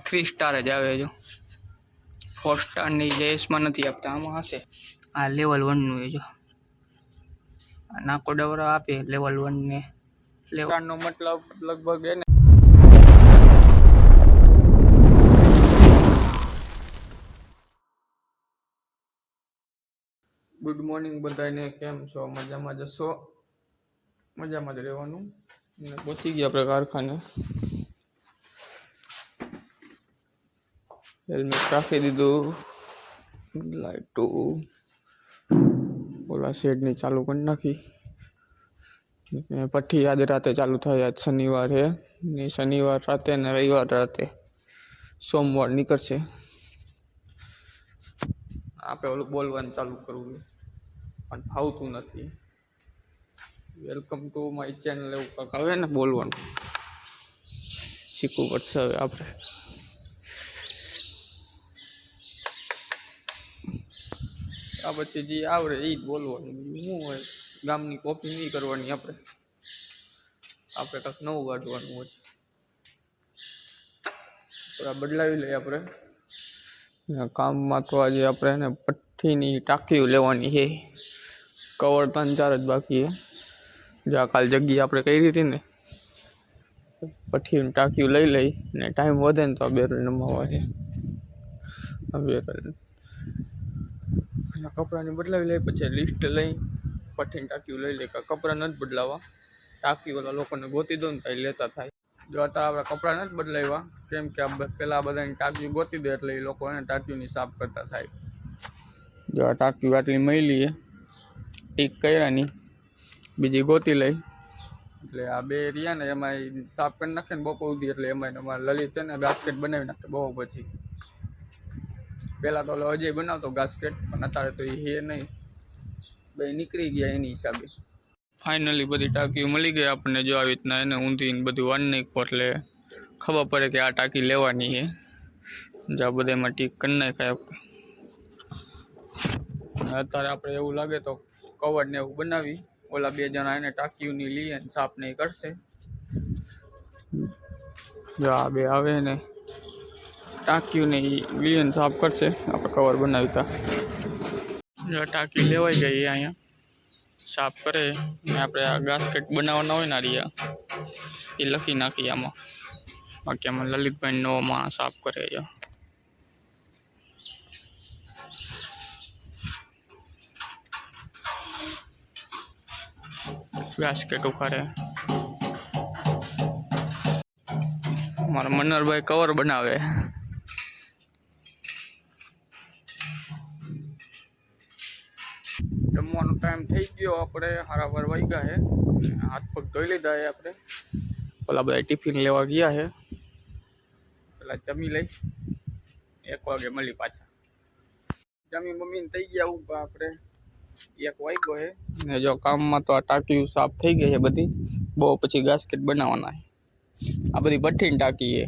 3 star જ આવે જો 4 સ્ટારની જેએસમાં નથી આપતા આમાં હશે આ લેવલ 1 નું જો નાકો ડવરા આપે લેવલ 1 ને લેવલ નો મતલબ લગભગ હે ને ગુડ મોર્નિંગ બધાને કેમ છો મજામાં જશો મજામાં જ રહેવાનું પહોંચી ગયા આપણે કારખાને હેલ્મેટ રાખી દીધું લાઈટો ઓલા શેડની ચાલુ કરી નાખી પઠ્ઠી આજ રાતે ચાલુ થાય આજ શનિવાર છે ને શનિવાર રાતે ને રવિવાર રાતે સોમવાર નીકળશે આપણે ઓલું બોલવાનું ચાલુ કરવું પણ ફાવતું નથી વેલકમ ટુ માય ચેનલ એવું કાંક આવે ને બોલવાનું શીખવું પડશે હવે આપણે આ પછી જે આવડે એ જ બોલવાનું શું હોય ગામની કોપી નહીં કરવાની આપણે કંઈક નવું કાઢવાનું હોય થોડા બદલાવી લઈએ આપણે કામમાં તો આજે આપણે એને પઠ્ઠીની ટાંકીઓ લેવાની છે કવર 3-4 જ બાકી છે જો કાલ જગ્યા આપણે કરી હતી ને પઠ્ઠીની ટાંકીઓ લઈ લઈ ને ટાઈમ વધે ને તો આ બેરલ નમાવા છે આ બેરલ કપડાને બદલાવી લઈ પછી લિસ્ટ લઈ પઠ્ઠીની ટાંકીઓ લઈ લઈ કપડાં નથી બદલાવા ટાંકી ઓલા લોકોને ગોતી દો ને ત્યાં લેતા થાય જો અત્યારે આપણે કપડાં નથી બદલાવ્યા કેમ કે પેલા બધાની ટાંકી ગોતી દે એટલે એ લોકો એને ટાંકીઓની સાફ કરતા થાય જો આ ટાંકી આટલી મળી ટીક કર્યા ની બીજી ગોતી લઈ એટલે આ બે રહ્યા ને એમાં સાફ કરી નાખે ને બપોર સુધી એટલે એમાં અમારે લલિત ને ગાસ્કેટ બનાવી નાખે બહુ પછી પહેલાં તો અજય બનાવતો ગાસ્કેટ પણ અત્યારે તો એ હે નહીં બે નીકળી ગયા એની હિસાબે ફાઇનલી બધી ટાંકીઓ મળી ગઈ આપણને જો આવી રીતના એને ઊંધીને બધું વાર નાખ્યું એટલે ખબર પડે કે આ ટાંકી લેવાની છે જો આ બધામાં ટીક કરી નાખાય આપણે અત્યારે આપણે એવું લાગે તો કવર ને એવું બનાવી ઓલા બે જણા એને ટાંકીઓની લઈ અને સાફ નહીં કરશે જો આ બે આવે ને ટાંકીઓને લઈ અને સાફ કરશે આપણે કવર બનાવતા જો ટાંકી લેવાઈ ગઈ અહીંયા સાફ કરે ને આપણે આ ગાસ્કેટ બનાવવાના હોય ને રિયા એ લખી નાખીએ આમાં બાકી આમાં લલિતભાઈ નોમાં સાફ કરે છે ગાસ્કેટ ઉખાડે મારા મનરભાઈ કવર બનાવે જમવાનો ટાઈમ થઈ ગયો આપણે 12:30 વાગ્યા છે હાથ પગ ધોઈ લીધા છે આપણે ઓલા બધા ટિફિન લેવા ગયા છે પેલા જમી લઈ 1 વાગે મળી પાછા જમી મમ્મીને થઈ ગયા ઉભા આપણે 1 વાગ્યો છે ને જો કામમાં તો આ ટાંકી સાફ થઈ ગઈ છે બધી બહુ પછી ગાસ્કેટ બનાવવાના છે આ બધી ભઠ્ઠીની ટાંકી છે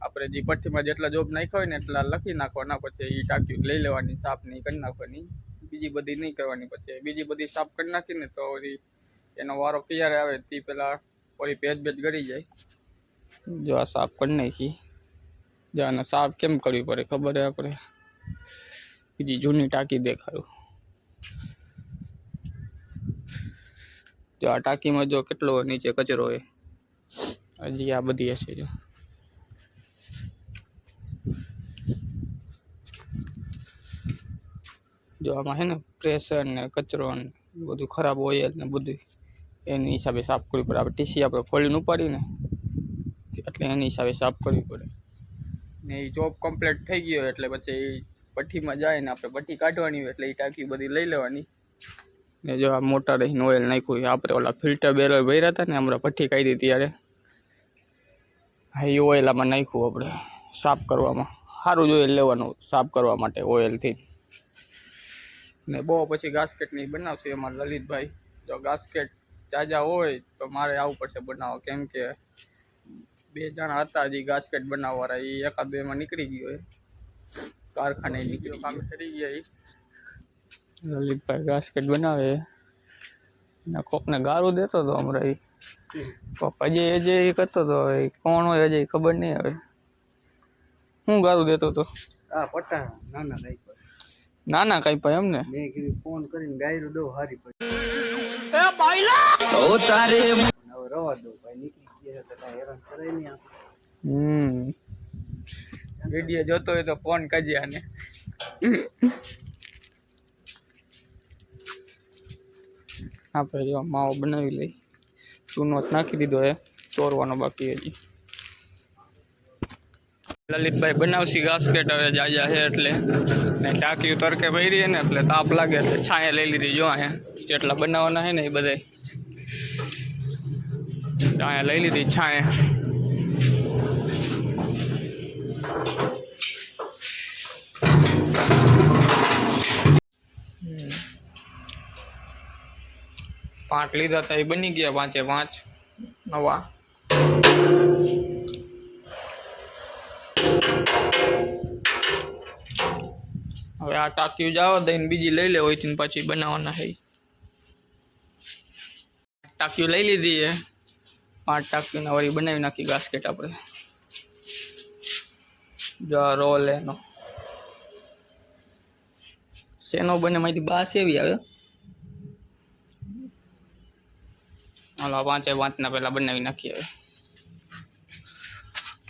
આપણે જે ભઠ્ઠીમાં જેટલા જોબ નાખ્યા હોય ને એટલા લખી નાખવાના પછી એ ટાંકી લઈ લેવાની સાફ નહીં કરી નાખવાની બીજી બધી નહીં કરવાની પછી બીજી બધી સાફ કરી નાખીને તો એનો વારો ક્યારે આવે તે પેલા ઓલી ભેજ ગળી જાય જો આ સાફ કરી નાખી જો આને સાફ કેમ કરવી પડે ખબર છે આપણે બીજી જૂની ટાંકી દેખાડું જો આ ટાંકીમાં જો કેટલો નીચે કચરો હોય હજી આ બધી હશે જો આમાં છે ને પ્રેશર ને કચરો ને બધું ખરાબ ઓઇલ ને બધું એની હિસાબે સાફ કરવી પડે આપણે ટીસી આપણે ખોલીને ઉપાડીને એટલે એની હિસાબે સાફ કરવી પડે ને એ જોબ કમ્પ્લીટ થઈ ગયો એટલે પછી ભઠ્ઠીમાં જાય ને આપણે ભઠ્ઠી કાઢવાની હોય એટલે એ ટાંકી બધી લઈ લેવાની ને જો આ મોટા રહીને ઓઇલ નાખ્યું આપણે ઓલા ફિલ્ટર બેરલ ભર્યા હતા ને હમણાં ભઠ્ઠી કાઢી ત્યારે હા એ ઓઇલ આમાં નાખ્યું આપણે સાફ કરવામાં સારું જ ઓઇલ લેવાનું સાફ કરવા માટે ઓઇલથી ને બહુ પછી ગાસ્કેટની બનાવશે અમારા લલિતભાઈ જો ગાસ્કેટ જાજા હોય તો મારે આવવું પડશે બનાવવા કેમ કે 2 જણા હતા હજી ગાસ્કેટ બનાવવાળા એ 1-2 નીકળી ગયો કારખાને નીકળી કામ ચડી ગયા લલિતભાઈ ગાસ્કેટ બનાવે ને કોકને ગારું દેતો હતો હમણાં એ કોક અજય કરતો હતો કોણ હોય અજય ખબર નહીં આવે હું ગારું દેતો તો આ પટ્ટા નાના કઈ પર ના કઈ પાય એમ ને મેં કીધું ફોન કરીને ગાયરું દઉં હારી પડી હવે રવા દો ભાઈ નીકળી ગયા તો કાંઈ હેરાન કરાય નહીં આપણે વિડીયો જોતો હોય તો ફોન કરજે આને આપણે જો માવો બનાવી લઈ ચૂનો નાખી દીધો એ ચોરવાનો બાકી હજી લલિતભાઈ બનાવશી ગાસ્કેટ હવે જાજા છે એટલે ને ટાંકી તરકે ભરી ને એટલે તાપ લાગે એટલે છાંયે લઈ લીધી જો અહીંયા જેટલા બનાવવાના છે ને એ બધા અહીંયા લઈ લીધી છાંયે પાંચ લીધા હતા એ બની ગયા 5 નવા હવે આ ટાંકી જવા દઈને બીજી લઈ લે હોય તો પછી બનાવવાના છે ટાંકી લઈ લીધી છે 5 ટાંકીના વળી બનાવી નાખી ગાસ્કેટ આપણે જો રોલ એનો શેનો બને માંથી બાસ એવી આવે હાલો 5 ના પહેલા બનાવી નાખીએ હવે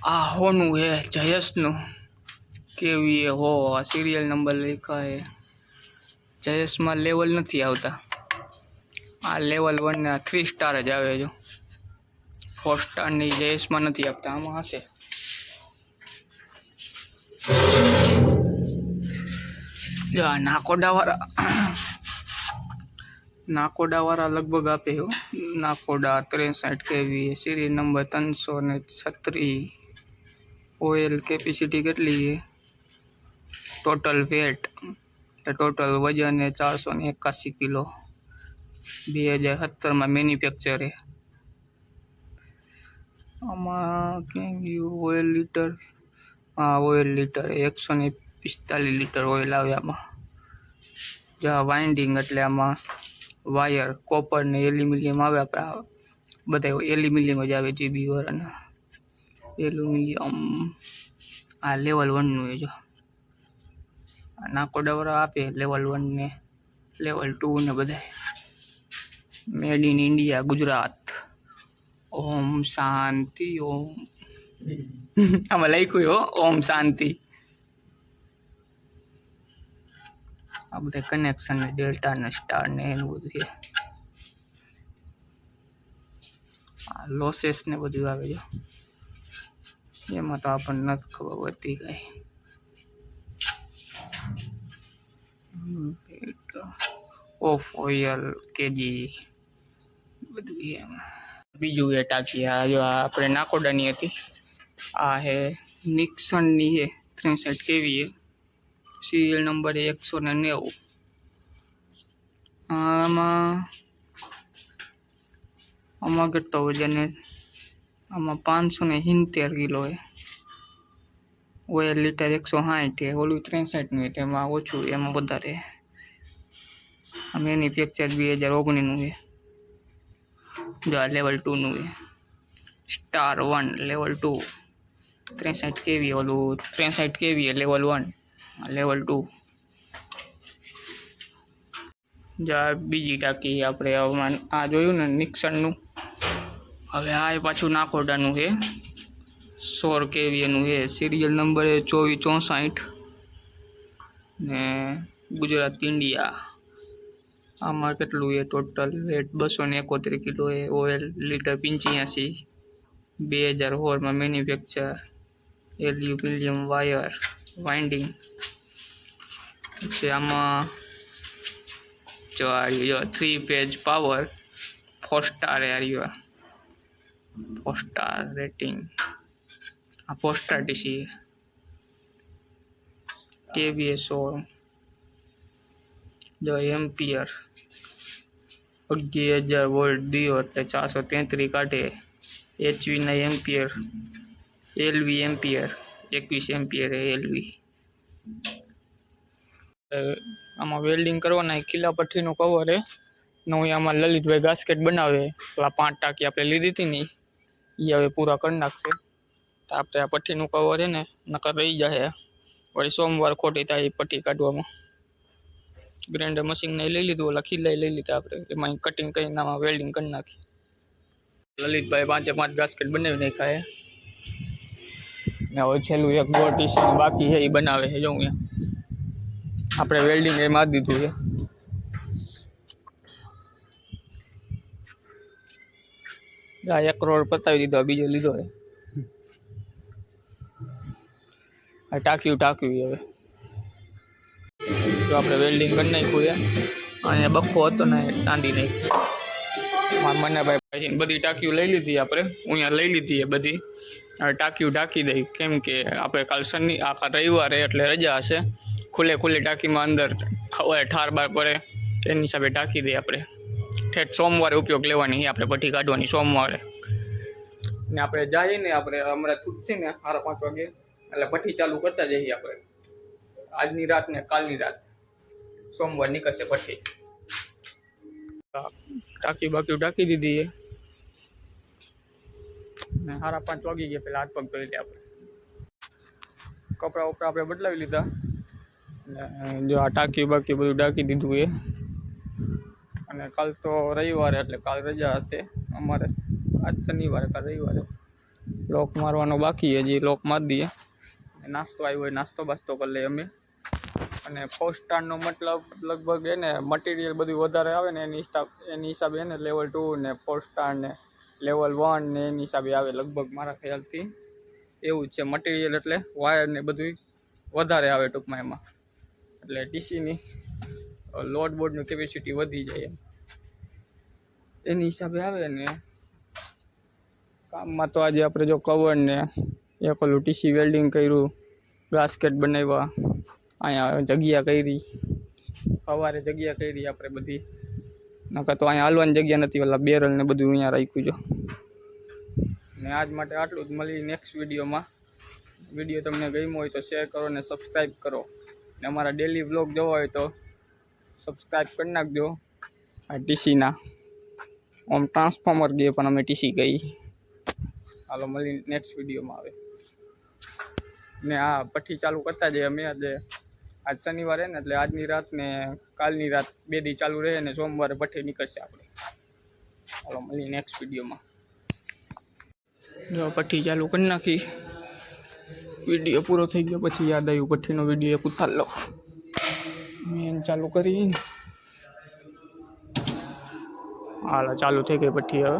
આ હોનું હે જયેશનું કેવી હો આ સિરિયલ નંબર લખ્યા હે જયેશમાં લેવલ નથી આવતા આ લેવલ 1 ને 3 સ્ટાર જ આવે જો 4 સ્ટારની જયેશમાં નથી આપતા આમાં હશે જો આ નાકોડાવાળા લગભગ આપે હો નાકોડા 63 કેવી સિરિયલ નંબર 336 ઓઇલ કેપેસિટી કેટલી છે ટોટલ વેટ ટોટલ વજન है 481 કિલો 2017 માં મેન્યુફેક્ચર है આમાં ક્યાં ગયું ઓઇલ લીટર હા ઓઇલ લીટર 145 લીટર ઓઇલ આવે આમાં જ્યાં વાઇન્ડિંગ એટલે આમાં વાયર કોપર ને એલ્યુમિનિયમ આવે આપણા બધા એલ્યુમિનિયમ જ આવે જીબી વાળાના એલ્યુમિનિયમ આ લેવલ 1 નું એ જો નાકોડાવાળા આપે લેવલ 1 ને લેવલ 2 ને બધા મેડ ઇન ઇન્ડિયા ગુજરાત ઓમ શાંતિ ઓમ આમાં લખ્યું હો ઓમ શાંતિ આ બધા કનેક્શન ને ડેલ્ટા ને સ્ટાર ને એનું બધું છે આ લોસેસ ને બધું આવે છે એમાં તો આપણને નથી ખબર પડતી કઈ ઓફ ઓઇલ કેજી બધું એમ બીજું એ ટાંકી આ જો આપણે નાકોડાની હતી આ હે નિક્સનની છે 63 કેવી છે સિરિયલ નંબર 190 આમાં કેટલો વજન છે આમાં 570 કિલો છે ઓઇલ લીટર 160 છે ઓલું 63 નું તેમાં ઓછું એમાં વધારે આ મેન્યુફેક્ચર 2019 નું છે જો આ લેવલ 2 નું છે સ્ટાર 1 લેવલ 2 63 કેવી ઓલું 63 કેવી લેવલ 1 લેવલ 2 જા બીજી ટાંકી આપણે આ જોયું ને નિક્સનનું હવે આ પાછું નાકોડાનું છે 16 કેવી નું છે સિરિયલ નંબર 2464 ને ગુજરાત ઇન્ડિયા આમાં કેટલું છે ટોટલ વેટ 271 કિલો છે ઓઇલ લીટર 85 2016 માં મેન્યુફેક્ચર એલ્યુમિનિયમ વાયર વાઇન્ડિંગ પછી આમાં જો 3 page power 4 star area 4 star rating આ 4 સ્ટાર ડીસી કેવીએ 16 જો એમ્પિયર 11000 વોલ્ટ દિયો એટલે 433 કાઢે એચવી ના એમ્પિયર એલવી એમ્પિયર 21 એમ્પિયર એલવી આમાં વેલ્ડિંગ કરવાના કિલ્લા પઠ્ઠીનું કવર હે નું આમાં લલિતભાઈ ગાસ્કેટ બનાવે પેલા 5 ટાંકી આપણે લીધી હતી ને એ હવે પૂરા કરી નાખશે તો આપણે આ પટ્ટીનું કવર છે ને નકર રહી જાય વળી સોમવાર ખોટી થાય એ પટ્ટી કાઢવામાં. ગ્રાઇન્ડર મશીન ને લઈ લીધું, ઓલા ખીલાઈ લઈ લીધા આપણે, એમાં કટિંગ કરીને આમાં વેલ્ડિંગ કરી નાખી. લલિતભાઈ 5 ગાસ્કેટ બનાવી નાખ્યા ને હવે છેલ્લું એક ગોળ ટીસી બાકી છે એ બનાવે છે. જોઉં આપણે વેલ્ડિંગ એ મારી દીધું છે. એક રોડ પતાવી દીધો, બીજો લીધો છે. ટાંક્યું હવે તો આપણે વેલ્ડિંગ કરી નાખ્યું છે. અહીંયા બખો હતો ને તાંડી નાખ્યું. મને ભાઈ બધી ટાંકીઓ લઈ લીધી આપણે, અહીંયા લઈ લીધી એ બધી. હવે ટાંકીઓ ઢાંકી દઈ, કેમ કે આપણે કાલ રવિવારે એટલે રજા હશે. ખુલ્લે ટાંકીમાં અંદર હવે ઠાર બાર પડે એની હિસાબે ટાંકી દઈએ આપણે. ઠેઠ સોમવારે ઉપયોગ લેવાની આપણે પટ્ટી કાઢવાની સોમવારે. ને આપણે જઈએ ને આપણે હમણાં છૂટશે ને 5:30 વાગે એટલે પટ્ટી ચાલુ કરતા જઈએ આપણે. આજની રાત ને કાલની રાત સોમવાર નીકળશે પટ્ટી. ટાંકી બાકી ઢાંકી દીધી છે ને 5:30 વાગી ગયા. પેલા હાથ પગ ધોઈ લે આપણે. કપડાં વપડા આપણે બદલાવી લીધા ને જો આ ટાંકી બાકી બધું ઢાંકી દીધું છે. અને કાલ તો રવિવારે એટલે કાલ રજા હશે અમારે. આજ શનિવારે કાલ રવિવારે. લોક મારવાનો બાકી હજી, લોક મારી દઈએ. નાસ્તો આવ્યો હોય નાસ્તો બાસ્તો કરી લઈએ અમે. અને 4 સ્ટારનો મતલબ લગભગ એને મટીરિયલ બધું વધારે આવે ને એની હિસાબે એને લેવલ 2 ને 4 સ્ટાર ને લેવલ 1 ને એની હિસાબે આવે લગભગ મારા ખ્યાલથી. એવું જ છે મટીરિયલ એટલે વાયર ને બધું વધારે આવે ટૂંકમાં એમાં. એટલે ટીસીની લોડ બોર્ડની કેપેસિટી વધી જાય એની હિસાબે આવે ને. કામમાં તો આજે આપણે જો કવર ને એક ઓલું ટીસી વેલ્ડિંગ કર્યું, ગાસ્કેટ બનાવ્યા, અહીંયા જગ્યા કરી, સવારે જગ્યા કરી આપણે બધી. નકર તો અહીંયા હાલવાની જગ્યા નથી, ઓલા બેરલ ને બધું અહીંયા રાખ્યું જો. ને આજ માટે આટલું જ. મળી નેક્સ્ટ વિડીયોમાં. વિડીયો તમને ગમ્યો હોય તો શેર કરો ને સબસ્ક્રાઈબ કરો. ને અમારા ડેલી વ્લોગ જોવા હોય તો સબસ્ક્રાઈબ કરી નાખજો. આ ટીસીના આમ ટ્રાન્સફોર્મર ગયે પણ અમે ટીસી ગઈ. હાલો મળી નેક્સ્ટ વિડીયોમાં આવે. ને આ પટ્ટી ચાલુ કરતા જઈએ અમે. આજ શનિવારે ને એટલે આજની રાત ને કાલની રાત 2 દી ચાલુ રહે ને સોમવારે પટ્ટી નીકળશે આપણે. હાલો મળી નેક્સ્ટ વિડીયોમાં. જો પટ્ટી ચાલુ કરી નાખી. વિડીયો પૂરો થઈ ગયો પછી યાદ આવ્યું પટ્ટીનો વિડીયો એક ઉતાર લો. મેન ચાલુ કરી. હાલો ચાલુ થઈ ગઈ પટ્ટી હવે.